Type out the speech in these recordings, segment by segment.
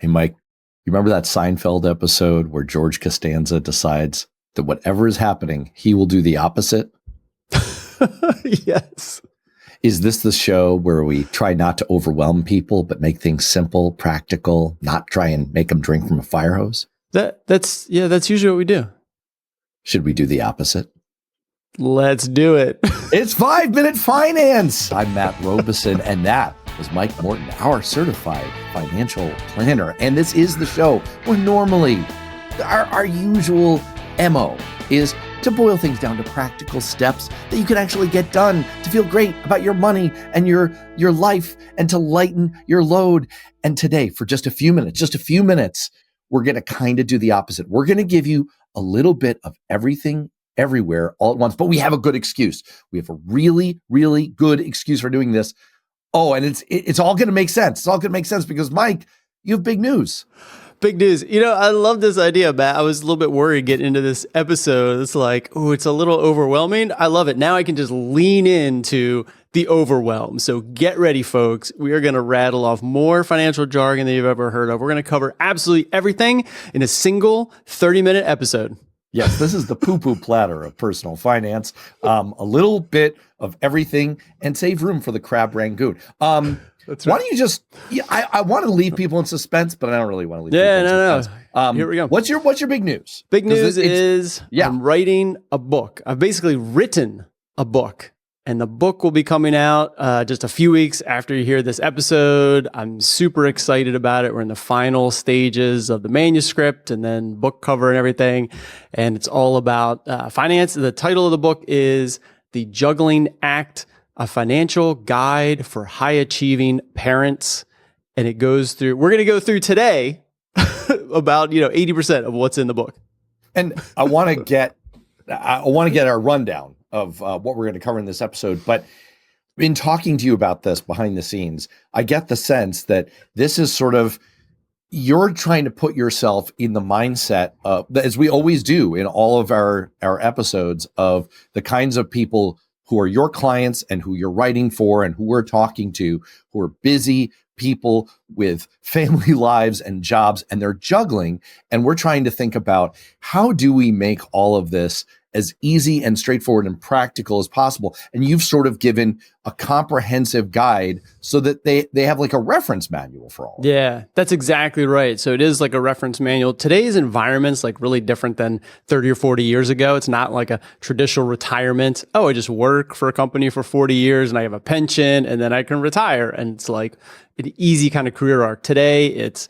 Hey, Mike, you remember that Seinfeld episode where George Costanza decides that whatever is happening, he will do the opposite? Yes. Is this the show where we try not to overwhelm people, but make things simple, practical, not try and make them drink from a fire hose? That's usually what we do. Should we do the opposite? Let's do it. It's 5-Minute Finance. I'm Matt Robison, and that was Mike Morton, our certified financial planner. And this is the show where normally our usual MO is to boil things down to practical steps that you can actually get done to feel great about your money and your life and to lighten your load. And today, for just a few minutes, we're going to kind of do the opposite. We're going to give you a little bit of everything, everywhere, all at once, but we have a good excuse. We have a really, really good excuse for doing this. Oh, and it's all going to make sense. It's all going to make sense because, Mike, you have big news. Big news. I love this idea, Matt. I was a little bit worried getting into this episode. It's like, it's a little overwhelming. I love it. Now I can just lean into the overwhelm. So get ready, folks. We are going to rattle off more financial jargon than you've ever heard of. We're going to cover absolutely everything in a single 30-minute episode. Yes, this is the poo-poo platter of personal finance. A little bit of everything and save room for the crab rangoon. That's right. Why don't you just? I want to leave people in suspense, but I don't really want to leave. people in suspense. No. Here we go. What's your big news? Big news is I'm writing a book. I've basically written a book. And the book will be coming out just a few weeks after you hear this episode. I'm super excited about it. We're in the final stages of the manuscript and then book cover and everything. And it's all about finance. The title of the book is The Juggling Act, a financial guide for high-achieving parents. And it goes through, we're going to go through today about 80% of what's in the book. And I want to get our rundown of what we're going to cover in this episode. But in talking to you about this behind the scenes, I get the sense that this is sort of, you're trying to put yourself in the mindset of, as we always do in all of our episodes, of the kinds of people who are your clients and who you're writing for and who we're talking to, who are busy people with family lives and jobs, and they're juggling. And we're trying to think about, how do we make all of this as easy and straightforward and practical as possible? And you've sort of given a comprehensive guide so that they have like a reference manual for all. Yeah, that's exactly right. So it is like a reference manual. Today's environment's like really different than 30 or 40 years ago. It's not like a traditional retirement. Oh, I just work for a company for 40 years and I have a pension and then I can retire. And it's like an easy kind of career arc. Today, it's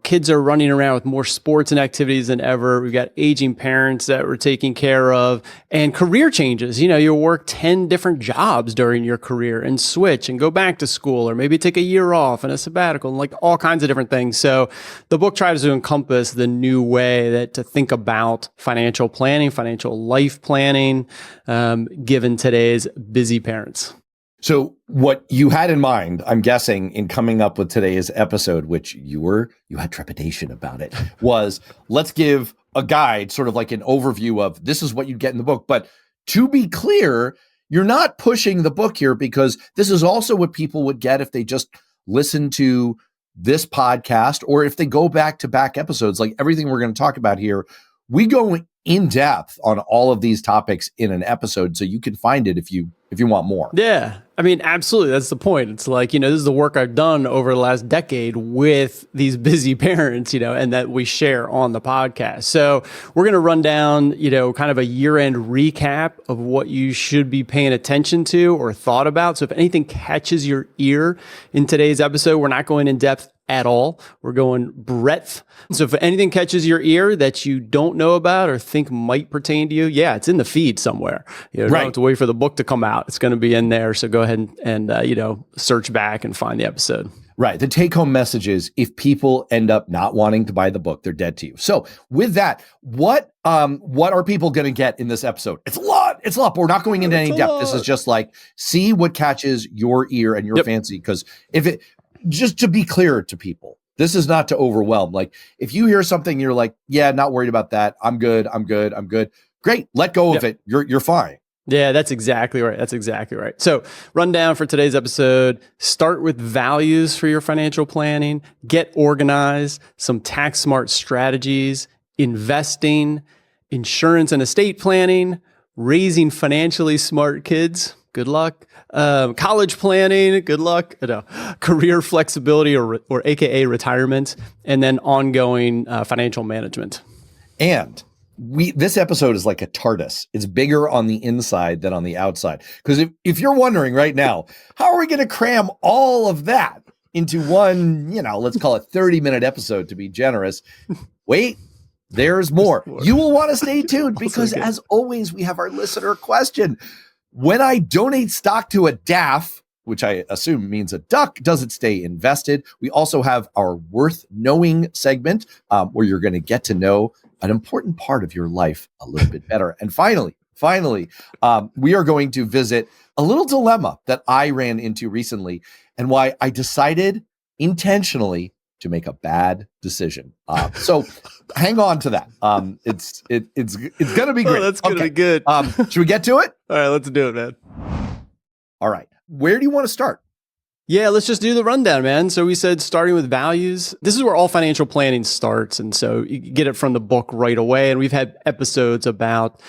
kids are running around with more sports and activities than ever. We've got aging parents that we're taking care of, and career changes. You'll work 10 different jobs during your career and switch and go back to school, or maybe take a year off and a sabbatical, and like all kinds of different things. So the book tries to encompass the new way to think about financial planning, financial life planning, given today's busy parents. So what you had in mind, I'm guessing, in coming up with today's episode, which you had trepidation about it, was let's give a guide, sort of like an overview of this is what you get in the book. But to be clear, you're not pushing the book here, because this is also what people would get if they just listen to this podcast, or if they go back to back episodes. Like everything we're going to talk about here, we go in depth on all of these topics in an episode, so you can find it if you want more. Yeah. I mean, absolutely. That's the point. It's like, this is the work I've done over the last decade with these busy parents, and that we share on the podcast. So we're going to run down, kind of a year-end recap of what you should be paying attention to or thought about. So if anything catches your ear in today's episode, we're not going in depth at all. We're going breadth. So if anything catches your ear that you don't know about or think might pertain to you, it's in the feed somewhere. You don't have to wait for the book to come out. It's going to be in there. So go ahead and search back and find the episode. Right. The take-home message is, if people end up not wanting to buy the book, they're dead to you. So with that, what are people going to get in this episode? It's a lot. But we're not going into any depth. This is just like, see what catches your ear and your fancy. Because just to be clear to people, this is not to overwhelm. Like, if you hear something, you're like, not worried about that. I'm good. Great. Let go of it. You're fine. Yeah, that's exactly right. That's exactly right. So, rundown for today's episode: start with values for your financial planning, get organized, some tax smart strategies, investing, insurance and estate planning, raising financially smart kids. Good luck. College planning. Good luck. No. Career flexibility or AKA retirement, and then ongoing financial management. And this episode is like a TARDIS. It's bigger on the inside than on the outside. Because if you're wondering right now, how are we going to cram all of that into one, let's call it 30-minute episode to be generous? Wait, there's more. You will want to stay tuned because as always, we have our listener question. When I donate stock to a DAF, which I assume means a duck, does it stay invested? We also have our Worth Knowing segment where you're going to get to know an important part of your life a little bit better. And finally, we are going to visit a little dilemma that I ran into recently and why I decided intentionally to make a bad decision. So hang on to that. It's going to be great. Oh, that's going to be good. Should we get to it? All right, let's do it, man. All right. Where do you want to start? Yeah, let's just do the rundown, man. So we said starting with values. This is where all financial planning starts. And so you get it from the book right away. And we've had episodes about,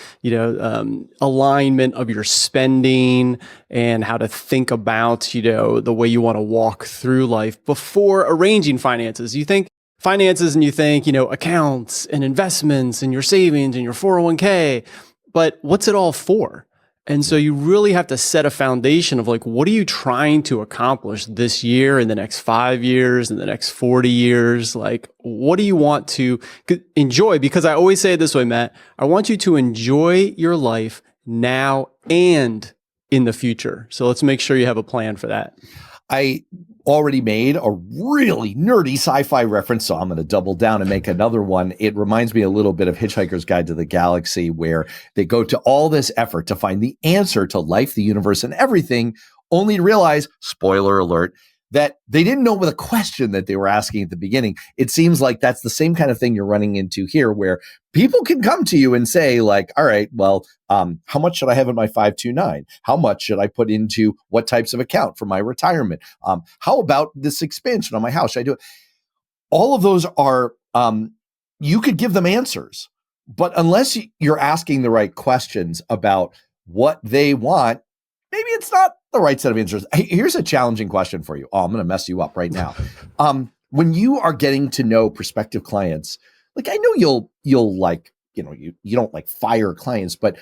alignment of your spending and how to think about, the way you want to walk through life before arranging finances. You think finances and you think, accounts and investments and your savings and your 401k, but what's it all for? And so you really have to set a foundation of what are you trying to accomplish this year, in the next 5 years, in the next 40 years? What do you want to enjoy? Because I always say it this way, Matt, I want you to enjoy your life now and in the future. So let's make sure you have a plan for that. I already made a really nerdy sci-fi reference, so I'm going to double down and make another one. It reminds me a little bit of Hitchhiker's Guide to the Galaxy, where they go to all this effort to find the answer to life, the universe, and everything, only to realize, spoiler alert, that they didn't know the question that they were asking at the beginning. It seems like that's the same kind of thing you're running into here, where people can come to you and say, all right, well, how much should I have in my 529? How much should I put into what types of account for my retirement? How about this expansion on my house? Should I do it? All of those are, you could give them answers, but unless you're asking the right questions about what they want, maybe it's not the right set of answers. Hey, here's a challenging question for you. Oh, I'm going to mess you up right now. When you are getting to know prospective clients, I know you'll you don't fire clients, but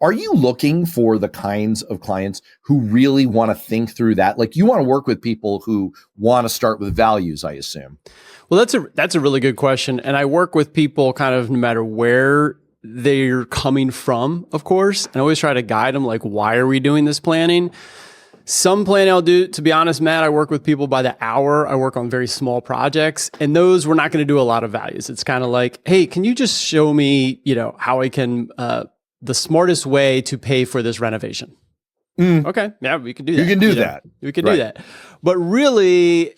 are you looking for the kinds of clients who really want to think through that? You want to work with people who want to start with values, I assume. Well, that's a really good question. And I work with people kind of no matter where they're coming from, of course, and I always try to guide them, why are we doing this planning? Some planning I'll do, to be honest, Matt, I work with people by the hour. I work on very small projects, and those we're not going to do a lot of values. It's kind of hey, can you just show me, how I can, the smartest way to pay for this renovation? Okay. Yeah, we can do that. You can do that. We can do that. But really,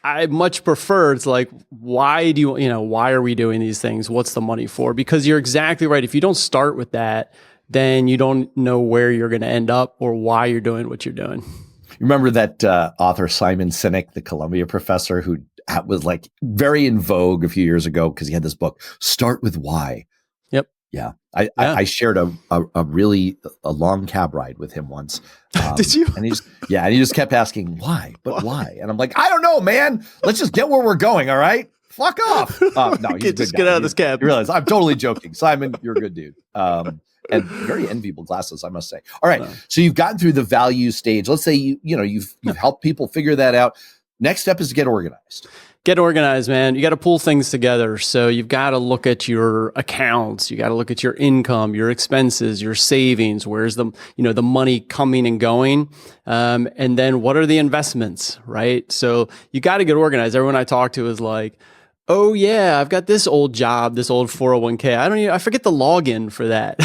I much prefer, it's why why are we doing these things? What's the money for? Because you're exactly right. If you don't start with that, then you don't know where you're going to end up or why you're doing what you're doing. You remember that author Simon Sinek, the Columbia professor, who was very in vogue a few years ago because he had this book, Start with Why. Yep. Yeah. I shared a really long cab ride with him once. Did you? And he just kept asking, why? But why? And I'm I don't know, man. Let's just get where we're going. All right. Fuck off. No, he's just get out of this cab. You realize I'm totally joking. Simon, you're a good dude. And very enviable glasses, I must say. All right. So you've gotten through the value stage. Let's say you've helped people figure that out. Next step is to get organized. Get organized, man. You got to pull things together. So you've got to look at your accounts. You got to look at your income, your expenses, your savings. Where's the money coming and going? And then what are the investments, right? So you got to get organized. Everyone I talk to is oh yeah, I've got this old job, this old 401k. I forget the login for that,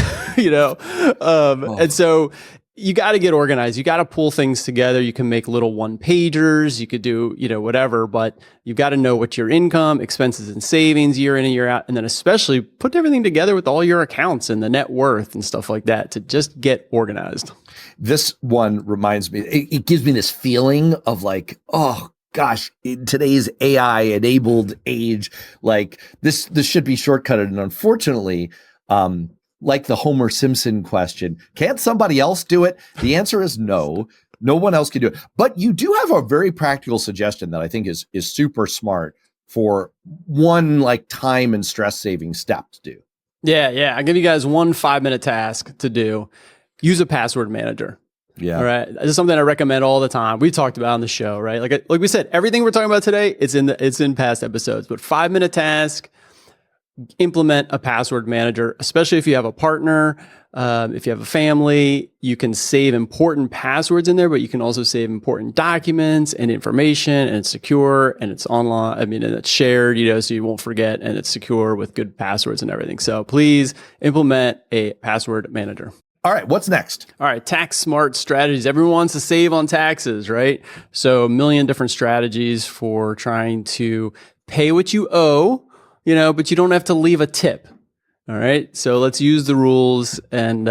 And so you got to get organized. You got to pull things together. You can make little one pagers. You could do, whatever, but you've got to know what your income, expenses, and savings year in and year out. And then especially put everything together with all your accounts and the net worth and stuff like that to just get organized. This one reminds me, it gives me this feeling of like, oh gosh, in today's AI enabled age, like this should be shortcutted. And unfortunately, like the Homer Simpson question, can't somebody else do it? The answer is no. No one else can do it. But you do have a very practical suggestion that I think is super smart for one like time and stress saving step to do. Yeah. I'll give you guys one 5-minute task to do. Use a password manager. Yeah. All right. This is something I recommend all the time. We talked about on the show, right? Like we said, everything we're talking about today, it's in past episodes. But 5-minute task. Implement a password manager, especially if you have a partner, if you have a family. You can save important passwords in there, but you can also save important documents and information, and it's secure and it's online. And it's shared, so you won't forget, and it's secure with good passwords and everything. So please implement a password manager. All right, what's next? All right, tax smart strategies. Everyone wants to save on taxes, right? So a million different strategies for trying to pay what you owe, but you don't have to leave a tip. All right. So let's use the rules and,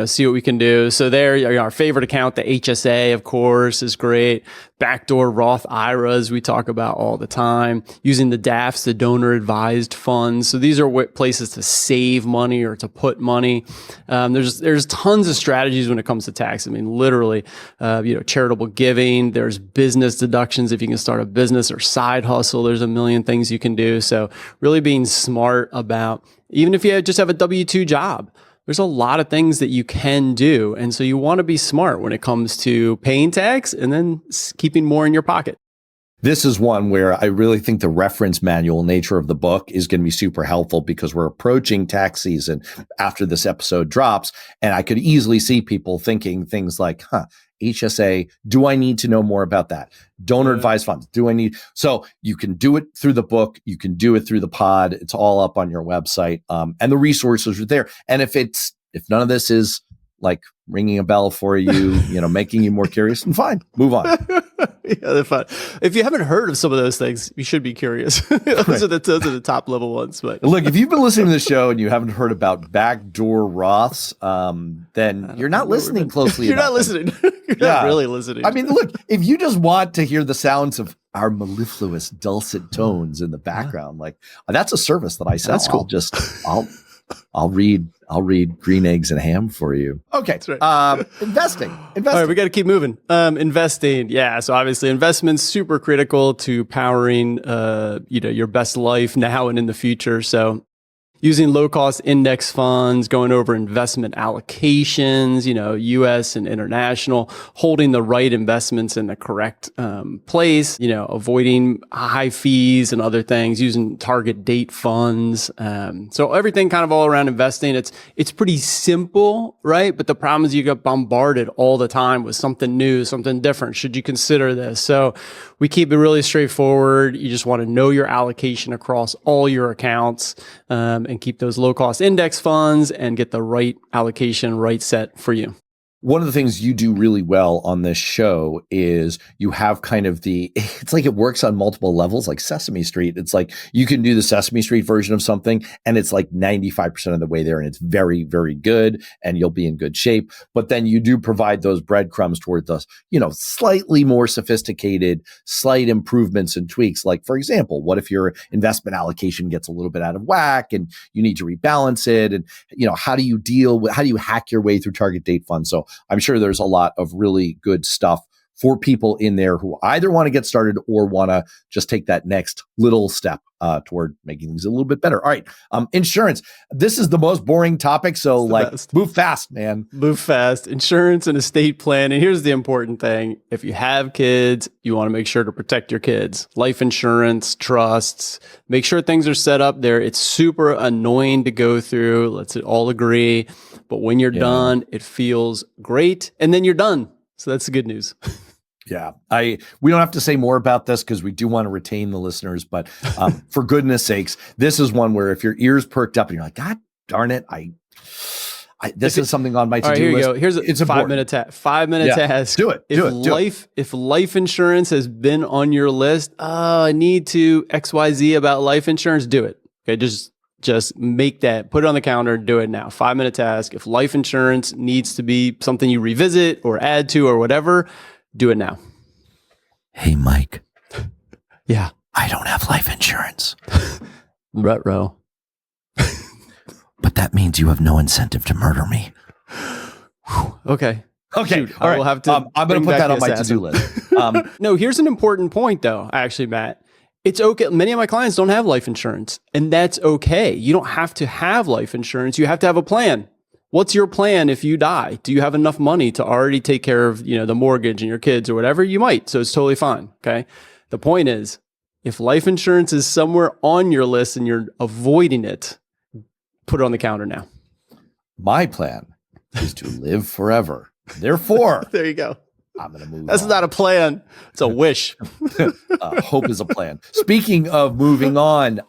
see what we can do. So there, our favorite account, the HSA, of course, is great. Backdoor Roth IRAs, we talk about all the time. Using the DAFs, the donor advised funds. So these are places to save money or to put money. There's tons of strategies when it comes to tax. Literally, charitable giving. There's business deductions if you can start a business or side hustle. There's a million things you can do. So really being smart about, even if you just have a W-2 job, there's a lot of things that you can do. And so you want to be smart when it comes to paying tax and then keeping more in your pocket. This is one where I really think the reference manual nature of the book is going to be super helpful because we're approaching tax season after this episode drops. And I could easily see people thinking things like, HSA, do I need to know more about that? Donor advised funds, do I need? So you can do it through the book. You can do it through the pod. It's all up on your website. And the resources are there. And if none of this is like ringing a bell for you, making you more curious, then fine, move on. Yeah, they're fine. If you haven't heard of some of those things, you should be curious. Those are the top level ones. But look, if you've been listening to the show and you haven't heard about backdoor Roths, then you're not listening closely. You're not listening. You're not really listening. Look, if you just want to hear the sounds of our mellifluous, dulcet tones in the background, like that's a service that I sell. That's cool. I'll read Green Eggs and Ham for you. Okay. That's right. Investing. All right, we got to keep moving. Investing. Yeah. So obviously investment's super critical to powering, your best life now and in the future. So using low-cost index funds, going over investment allocations, U.S. and international, holding the right investments in the correct place, avoiding high fees and other things, using target date funds. So everything kind of all around investing. It's pretty simple, right? But the problem is you get bombarded all the time with something new, something different. Should you consider this? So we keep it really straightforward. You just want to know your allocation across all your accounts, and keep those low-cost index funds and get the right allocation, right set for you. One of the things you do really well on this show is you have kind of it's like it works on multiple levels, like Sesame Street. It's like you can do the Sesame Street version of something and it's like 95% of the way there and it's very, very good and you'll be in good shape. But then you do provide those breadcrumbs toward the, slightly more sophisticated, slight improvements and tweaks. Like, for example, what if your investment allocation gets a little bit out of whack and you need to rebalance it? And, how do you hack your way through target date funds? So I'm sure there's a lot of really good stuff for people in there who either want to get started or want to just take that next little step toward making things a little bit better. All right. Insurance. This is the most boring topic. So move fast, man. Move fast. Insurance and estate plan. And here's the important thing. If you have kids, you want to make sure to protect your kids. Life insurance, trusts, make sure things are set up there. It's super annoying to go through. Let's all agree. But when you're done, it feels great. And then you're done. So that's the good news. Yeah, we don't have to say more about this because we do want to retain the listeners. But for goodness sakes, this is one where if your ears perked up and you're like, God darn it, I This is something on my All right, to-do here you list. go. Here's a It's 5-minute task. 5-minute task. Do it. If life insurance has been on your list, I need to XYZ about life insurance, do it. Okay, just make that, put it on the calendar, do it now. 5-minute task. If life insurance needs to be something you revisit or add to or whatever, do it now. Hey, Mike. Yeah. I don't have life insurance. Ruh-roh. But that means you have no incentive to murder me. Okay. Okay. Shoot, I will have to. I'm going to put that on my to-do list. No, here's an important point, though, actually, Matt. It's okay. Many of my clients don't have life insurance, and that's okay. You don't have to have life insurance. You have to have a plan. What's your plan if you die? Do you have enough money to already take care of, the mortgage and your kids or whatever? You might. So it's totally fine. Okay. The point is, if life insurance is somewhere on your list and you're avoiding it, put it on the calendar now. My plan is to live forever. Therefore, there you go. I'm going to move That's on. not a plan. It's a wish. Hope is a plan. Speaking of moving on,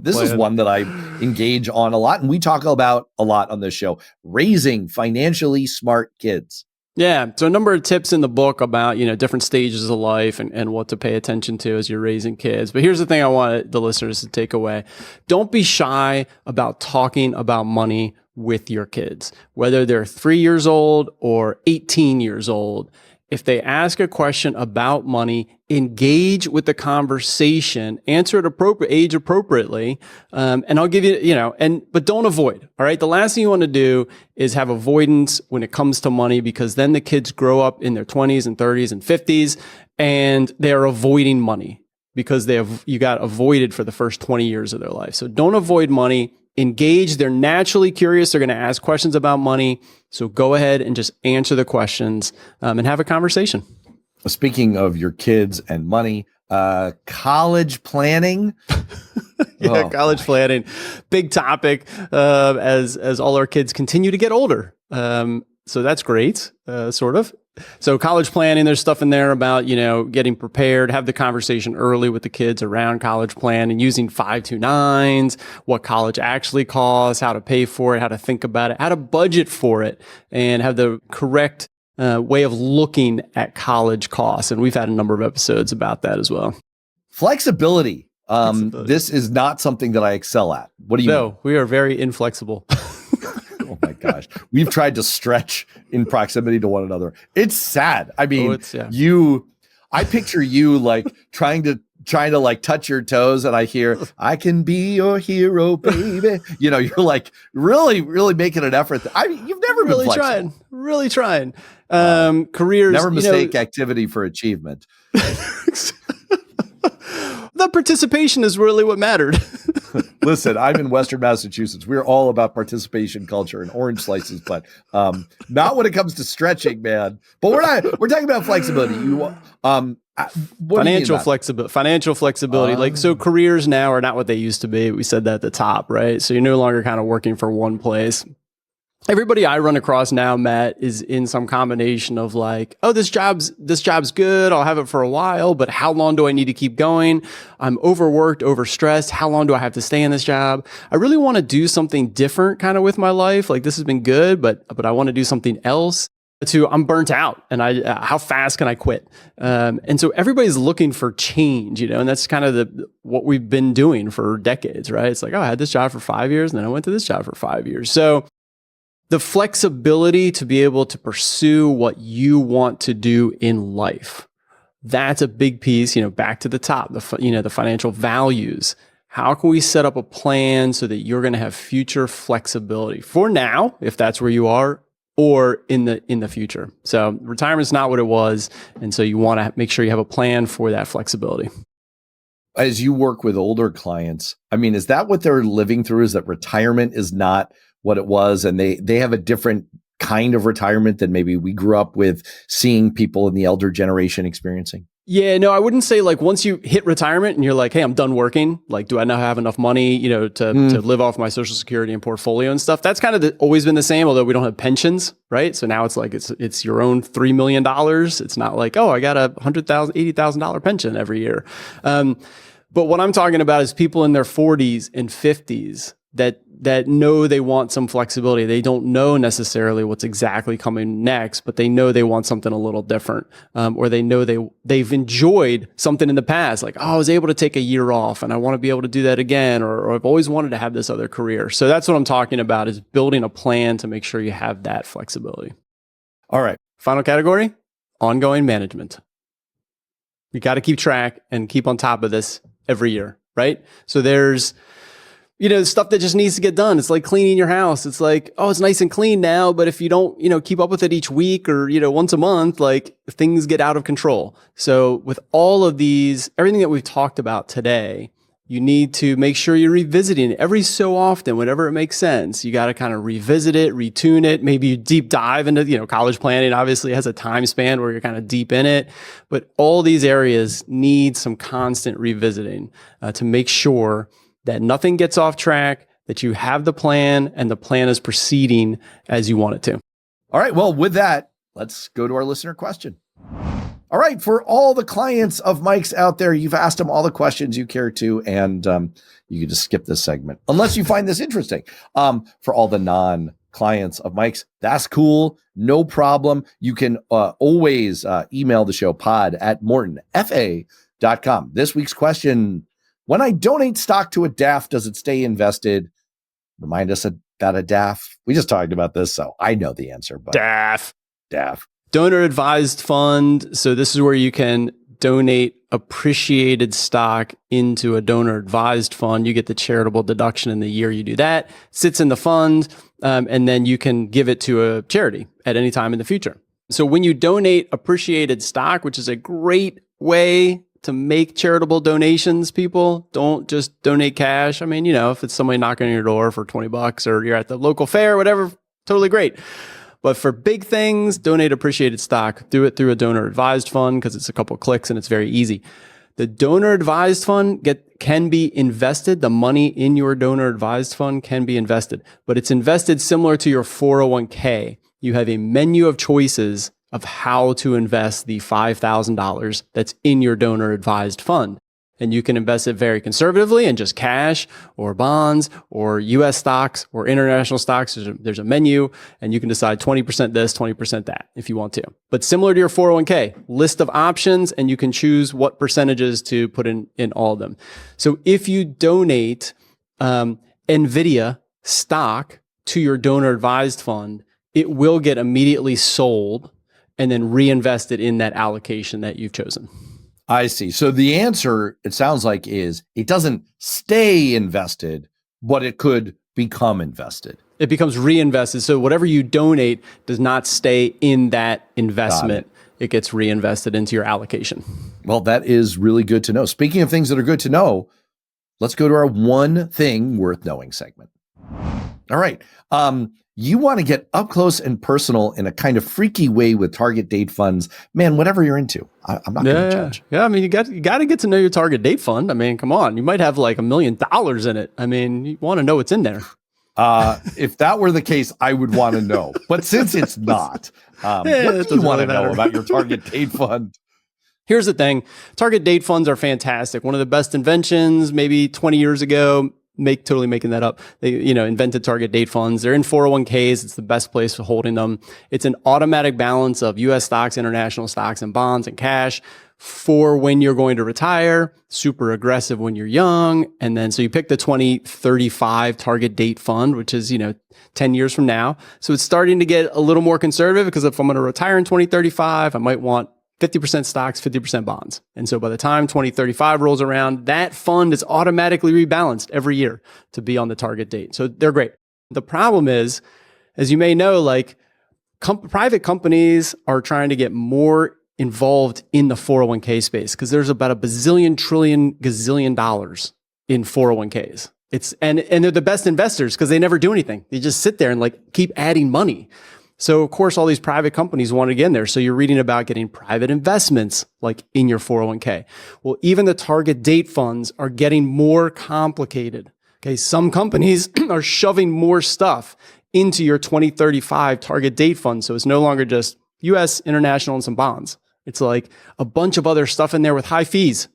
this is one that I engage on a lot, and we talk about a lot on this show, raising financially smart kids. Yeah. So a number of tips in the book about, different stages of life and what to pay attention to as you're raising kids. But here's the thing I want the listeners to take away. Don't be shy about talking about money with your kids, whether they're 3 years old or 18 years old. If they ask a question about money, engage with the conversation, answer it age appropriately. And I'll give you, but don't avoid. All right. The last thing you want to do is have avoidance when it comes to money, because then the kids grow up in their 20s and 30s and 50s and they're avoiding money because you got avoided for the first 20 years of their life. So don't avoid money. Engage. They're naturally curious. They're going to ask questions about money. So go ahead and just answer the questions and have a conversation. Speaking of your kids and money, college planning. College planning, big topic as all our kids continue to get older. So that's great, sort of. So college planning, there's stuff in there about, getting prepared, have the conversation early with the kids around college planning, using 529s, what college actually costs, how to pay for it, how to think about it, how to budget for it, and have the correct way of looking at college costs. And we've had a number of episodes about that as well. Flexibility. This is not something that I excel at. What do you mean? No, we are very inflexible. Oh my gosh. We've tried to stretch in proximity to one another. It's sad. I mean, I picture you like trying to like touch your toes, and I hear, I can be your hero, baby. You're like really, really making an effort. You've never really been flexible. Really trying. Careers. Never mistake activity for achievement. The participation is really what mattered. Listen, I'm in Western Massachusetts. We're all about participation culture and orange slices, but not when it comes to stretching, man. But we're talking about flexibility. Financial flexibility. So careers now are not what they used to be. We said that at the top, right? So you're no longer kind of working for one place. Everybody I run across now, Matt, is in some combination of like, oh, this job's good. I'll have it for a while, but how long do I need to keep going? I'm overworked, overstressed. How long do I have to stay in this job? I really want to do something different kind of with my life. Like, this has been good, but I want to do something else. I'm burnt out, and how fast can I quit? And so everybody's looking for change, and that's kind of what we've been doing for decades, right? It's like, oh, I had this job for 5 years, and then I went to this job for 5 years. So the flexibility to be able to pursue what you want to do in life, that's a big piece, back to the top, the financial values. How can we set up a plan so that you're going to have future flexibility for now, if that's where you are, or in the future? So retirement's not what it was. And so you want to make sure you have a plan for that flexibility. As you work with older clients, I mean, is that what they're living through? Is that retirement is not what it was, and they have a different kind of retirement than maybe we grew up with seeing people in the elder generation experiencing? Yeah, no, I wouldn't say like once you hit retirement and you're like, hey, I'm done working. Like, do I now have enough money, to live off my Social Security and portfolio and stuff? That's kind of always been the same, although we don't have pensions, right? So now it's like it's your own $3 million. It's not like, oh, I got a $100,000, $80,000 pension every year. But what I'm talking about is people in their 40s and 50s that that know they want some flexibility. They don't know necessarily what's exactly coming next, but they know they want something a little different, or they know they've enjoyed something in the past, like, oh, I was able to take a year off and I want to be able to do that again, or I've always wanted to have this other career. So that's what I'm talking about, is building a plan to make sure you have that flexibility. All right. Final category, ongoing management. You got to keep track and keep on top of this every year, right? So there's stuff that just needs to get done. It's like cleaning your house. It's like, oh, it's nice and clean now, but if you don't, keep up with it each week or, once a month, like things get out of control. So with all of these, everything that we've talked about today, you need to make sure you're revisiting it every so often, whenever it makes sense. You got to kind of revisit it, retune it. Maybe you deep dive into, college planning obviously has a time span where you're kind of deep in it, but all these areas need some constant revisiting to make sure that nothing gets off track, that you have the plan and the plan is proceeding as you want it to. All right. Well, with that, let's go to our listener question. All right. For all the clients of Mike's out there, you've asked them all the questions you care to, and you can just skip this segment unless you find this interesting. For all the non-clients of Mike's, that's cool. No problem. You can always email the show pod@mortonfa.com. This week's question: when I donate stock to a DAF, does it stay invested? Remind us about a DAF. We just talked about this, so I know the answer. But DAF. Donor advised fund. So this is where you can donate appreciated stock into a donor advised fund. You get the charitable deduction in the year you do that. Sits in the fund, and then you can give it to a charity at any time in the future. So when you donate appreciated stock, which is a great way to make charitable donations, people don't just donate cash. I mean, if it's somebody knocking on your door for $20 or you're at the local fair, whatever, totally great. But for big things, donate appreciated stock. Do it through a donor advised fund because it's a couple of clicks and it's very easy. The donor advised fund can be invested. The money in your donor advised fund can be invested, but it's invested similar to your 401k. You have a menu of choices of how to invest the $5,000 that's in your donor advised fund. And you can invest it very conservatively in just cash or bonds or US stocks or international stocks. There's a menu, and you can decide 20% this, 20% that if you want to. But similar to your 401k, list of options, and you can choose what percentages to put in all of them. So if you donate NVIDIA stock to your donor advised fund, it will get immediately sold and then reinvest it in that allocation that you've chosen. I see. So the answer, it sounds like, is it doesn't stay invested, but it could become invested. It becomes reinvested. So whatever you donate does not stay in that investment. It gets reinvested into your allocation. Well, that is really good to know. Speaking of things that are good to know, let's go to our one thing worth knowing segment. All right. You want to get up close and personal in a kind of freaky way with target date funds. Man, whatever you're into, I'm not going to judge. Yeah, I mean, you got to get to know your target date fund. I mean, come on. You might have like $1 million in it. I mean, you want to know what's in there. If that were the case, I would want to know. But since it's not, what do you want to know about your target date fund? Here's the thing. Target date funds are fantastic. One of the best inventions maybe 20 years ago. Totally making that up. They, invented target date funds. They're in 401ks. It's the best place for holding them. It's an automatic balance of US stocks, international stocks, and bonds and cash for when you're going to retire. Super aggressive when you're young. And then, so you pick the 2035 target date fund, which is, 10 years from now. So it's starting to get a little more conservative because if I'm going to retire in 2035, I might want 50% stocks, 50% bonds. And so by the time 2035 rolls around, that fund is automatically rebalanced every year to be on the target date. So they're great. The problem is, as you may know, like private companies are trying to get more involved in the 401k space because there's about a bazillion, trillion, gazillion dollars in 401ks. And they're the best investors because they never do anything. They just sit there and like keep adding money. So of course, all these private companies want to get in there. So you're reading about getting private investments like in your 401k. Well, even the target date funds are getting more complicated. Okay. Some companies are shoving more stuff into your 2035 target date fund. So it's no longer just US, international, and some bonds. It's like a bunch of other stuff in there with high fees.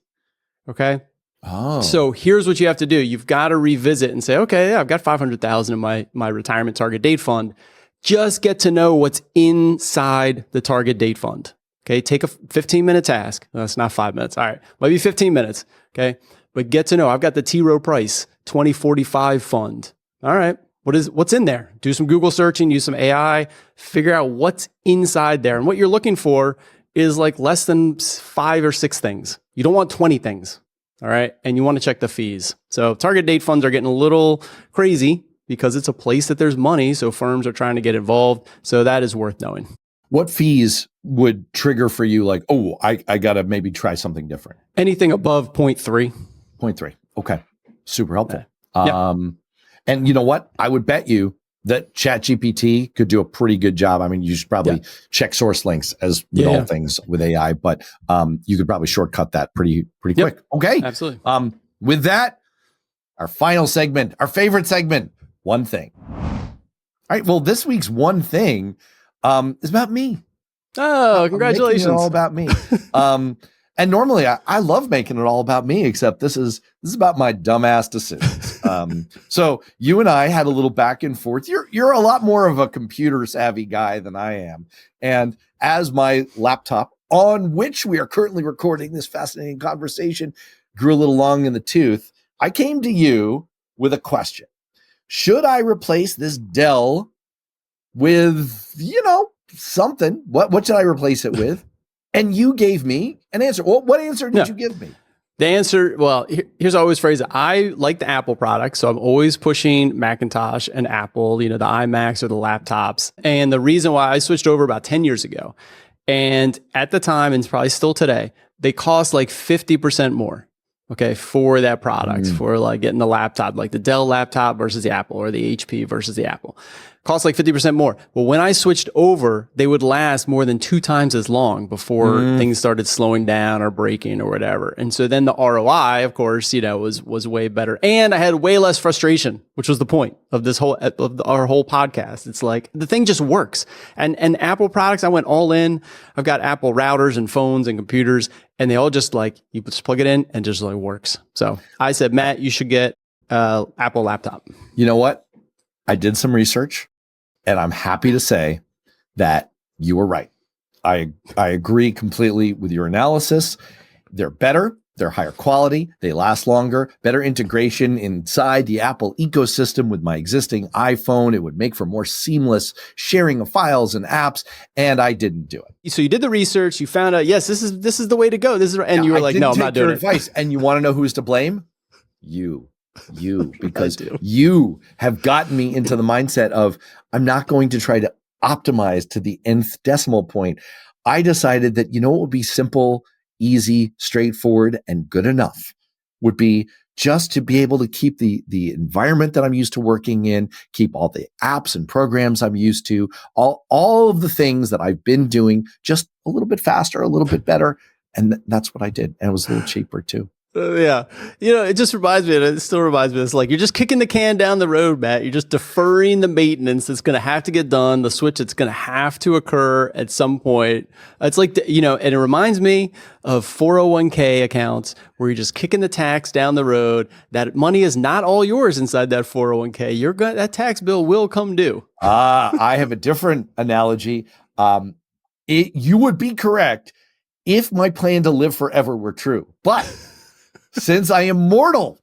Okay. Oh. So here's what you have to do. You've got to revisit and say, okay, yeah, I've got 500,000 in my retirement target date fund. Just get to know what's inside the target date fund. Okay. Take a 15-minute task. That's not 5 minutes. All right. Maybe 15 minutes. Okay. But get to know, I've got the T. Rowe Price 2045 fund. All right. What's in there? Do some Google searching, use some AI, figure out what's inside there. And what you're looking for is like less than 5 or 6 things. You don't want 20 things. All right. And you want to check the fees. So target date funds are getting a little crazy because it's a place that there's money. So firms are trying to get involved. So that is worth knowing. What fees would trigger for you like, oh, I got to maybe try something different? Anything above 0.3. 0.3. Okay. Super helpful. Yeah. And you know what? I would bet you that ChatGPT could do a pretty good job. I mean, you should probably check source links as with all things with AI, but you could probably shortcut that pretty quick. Okay. Absolutely. With that, our final segment, our favorite segment, one thing. All right. Well, this week's one thing is about me. Oh, congratulations. It's all about me. And normally I love making it all about me, except this is about my dumbass decisions. So you and I had a little back and forth. You're a lot more of a computer savvy guy than I am. And as my laptop on which we are currently recording this fascinating conversation grew a little long in the tooth, I came to you with a question. Should I replace this Dell with, something? What should I replace it with? And you gave me an answer. Well, what answer did you give me? The answer, well, here's how I always phrase it. I like the Apple products, so I'm always pushing Macintosh and Apple, the iMacs or the laptops. And the reason why I switched over about 10 years ago, and at the time, and probably still today, they cost like 50% more, okay, for that product, for like getting the laptop, like the Dell laptop versus the Apple or the HP versus the Apple. Cost like 50% more. Well, when I switched over, they would last more than 2 times as long before things started slowing down or breaking or whatever. And so then the ROI, of course, was way better. And I had way less frustration, which was the point of this our whole podcast. It's like the thing just works. And Apple products, I went all in. I've got Apple routers and phones and computers, and they all just like, you just plug it in and just like works. So I said, Matt, you should get Apple laptop. You know what? I did some research. And I'm happy to say that you were right. I agree completely with your analysis. They're better. They're higher quality. They last longer. Better integration inside the Apple ecosystem with my existing iPhone. It would make for more seamless sharing of files and apps. And I didn't do it. So you did the research. You found out, yes, this is the way to go. And you were like, no, I'm not doing it. Advice. And you want to know who's to blame? You, because you have gotten me into the mindset of I'm not going to try to optimize to the nth decimal point. I decided that, what would be simple, easy, straightforward, and good enough would be just to be able to keep the environment that I'm used to working in, keep all the apps and programs I'm used to, all of the things that I've been doing just a little bit faster, a little bit better. And that's what I did. And it was a little cheaper too. Yeah. It just reminds me, and it still reminds me, it's like you're just kicking the can down the road, Matt. You're just deferring the maintenance that's going to have to get done, the switch that's going to have to occur at some point. It's like, and it reminds me of 401k accounts where you're just kicking the tax down the road. That money is not all yours inside that 401k. That tax bill will come due. I have a different analogy. You would be correct if my plan to live forever were true. But since I am mortal,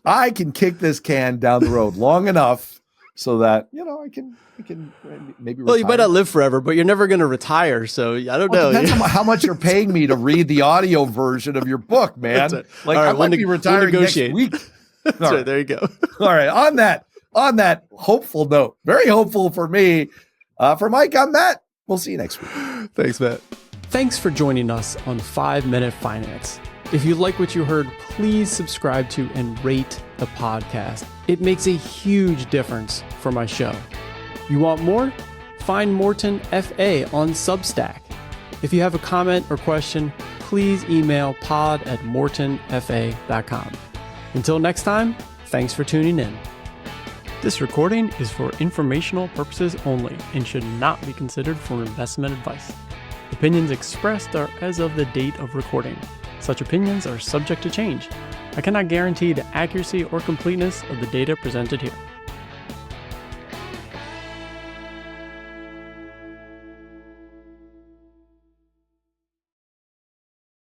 I can kick this can down the road long enough so that, I can maybe retire. Well, you might not live forever, but you're never going to retire. So I don't know. It depends on how much you're paying me to read the audio version of your book, man. Like I might be retiring next week. That's right. There you go. All right. On that hopeful note, very hopeful for me, for Mike, I'm Matt. We'll see you next week. Thanks, Matt. Thanks for joining us on 5 Minute Finance. If you like what you heard, please subscribe to and rate the podcast. It makes a huge difference for my show. You want more? Find Morton FA on Substack. If you have a comment or question, please email pod@mortonfa.com. Until next time, thanks for tuning in. This recording is for informational purposes only and should not be considered for investment advice. Opinions expressed are as of the date of recording. Such opinions are subject to change. I cannot guarantee the accuracy or completeness of the data presented here.